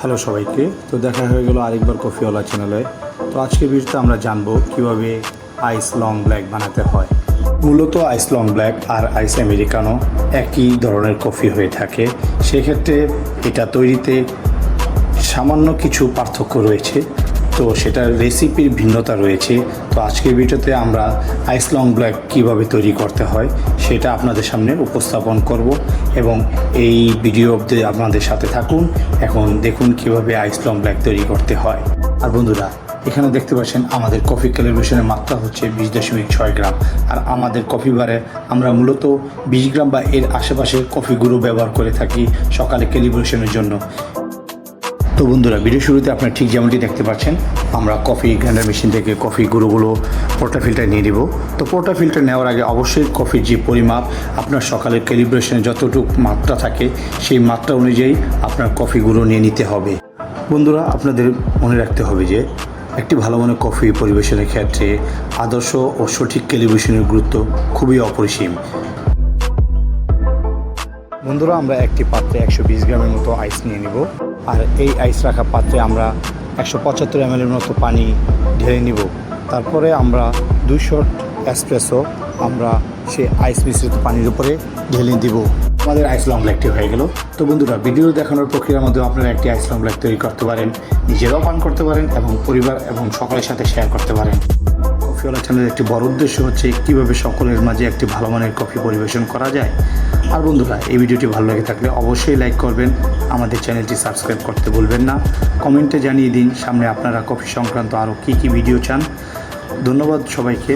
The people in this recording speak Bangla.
হ্যালো সবাইকে। তো দেখা হয়ে গেল আরেকবার কফিওয়ালা চ্যানেলে। তো আজকের ভিডিওতে আমরা জানবো কিভাবে আইস লং ব্ল্যাক বানাতে হয়। মূলত আইস লং ব্ল্যাক আর আইস আমেরিকানো একই ধরনের কফি হয়ে থাকে, সেক্ষেত্রে এটা তৈরিতে সামান্য কিছু পার্থক্য রয়েছে, তো সেটার রেসিপির ভিন্নতা রয়েছে। তো আজকের ভিডিওতে আমরা আইস লং ব্ল্যাক কীভাবে তৈরি করতে হয় সেটা আপনাদের সামনে উপস্থাপন করব, এবং এই ভিডিও অবধি আপনাদের সাথে থাকুন। এখন দেখুন কিভাবে আইস লং ব্ল্যাক তৈরি করতে হয়। আর বন্ধুরা, এখানে দেখতে পাচ্ছেন আমাদের কফি ক্যালিব্রেশনের মাত্রা হচ্ছে 20.6 গ্রাম, আর আমাদের কফি বারে আমরা মূলত 20 গ্রাম বা এর আশেপাশে কফি গুঁড়ো ব্যবহার করে থাকি সকালে ক্যালিব্রেশনের জন্য। তো বন্ধুরা, ভিডিও শুরুতে আপনারা ঠিক যেমনটি দেখতে পাচ্ছেন, আমরা কফি গ্রাইন্ডার মেশিন থেকে কফি গুঁড়োগুলো পোর্টা ফিল্টার নিয়ে নিব। তো পোর্টা ফিল্টার নেওয়ার আগে অবশ্যই কফির যে পরিমাপ আপনার সকালের ক্যালিব্রেশনে যতটুকু মাত্রা থাকে সেই মাত্রা অনুযায়ী আপনার কফি গুঁড়ো নিয়ে নিতে হবে। বন্ধুরা, আপনাদের মনে রাখতে হবে যে একটি ভালো মানের কফি পরিবেশনের ক্ষেত্রে আদর্শ ও সঠিক ক্যালিব্রেশনের গুরুত্ব খুবই অপরিসীম। বন্ধুরা, আমরা একটি পাত্রে 120 গ্রামের মতো আইস নিয়ে নিব, আর এই আইস রাখা পাত্রে আমরা 175 ml মতো পানি ঢেলে নিব। তারপরে আমরা 2 শট এসপ্রেসো আমরা সেই আইস মিশ্রিত পানির উপরে ঢেলে দিব। আমাদের আইস লং ব্ল্যাকটি হয়ে গেল। তো বন্ধুরা, ভিডিও দেখানোর প্রক্রিয়ার মধ্যে আপনারা একটি আইস লং ব্ল্যাক তৈরি করতে পারেন, নিজেরাও পান করতে পারেন এবং পরিবার এবং সকলের সাথে শেয়ার করতে পারেন। কফিওয়ালা চ্যানেলের একটি বড় উদ্দেশ্য হচ্ছে কীভাবে সকলের মাঝে একটি ভালো মানের কফি পরিবেশন করা যায়। আর বন্ধুরা, এই ভিডিওটি ভালো লেগে থাকলে অবশ্যই লাইক করবেন, আমাদের চ্যানেলটি সাবস্ক্রাইব করতে ভুলবেন না। কমেন্টে জানিয়ে দিন সামনে আপনারা কফি সংক্রান্ত আরও কী কী ভিডিও চান। ধন্যবাদ সবাইকে।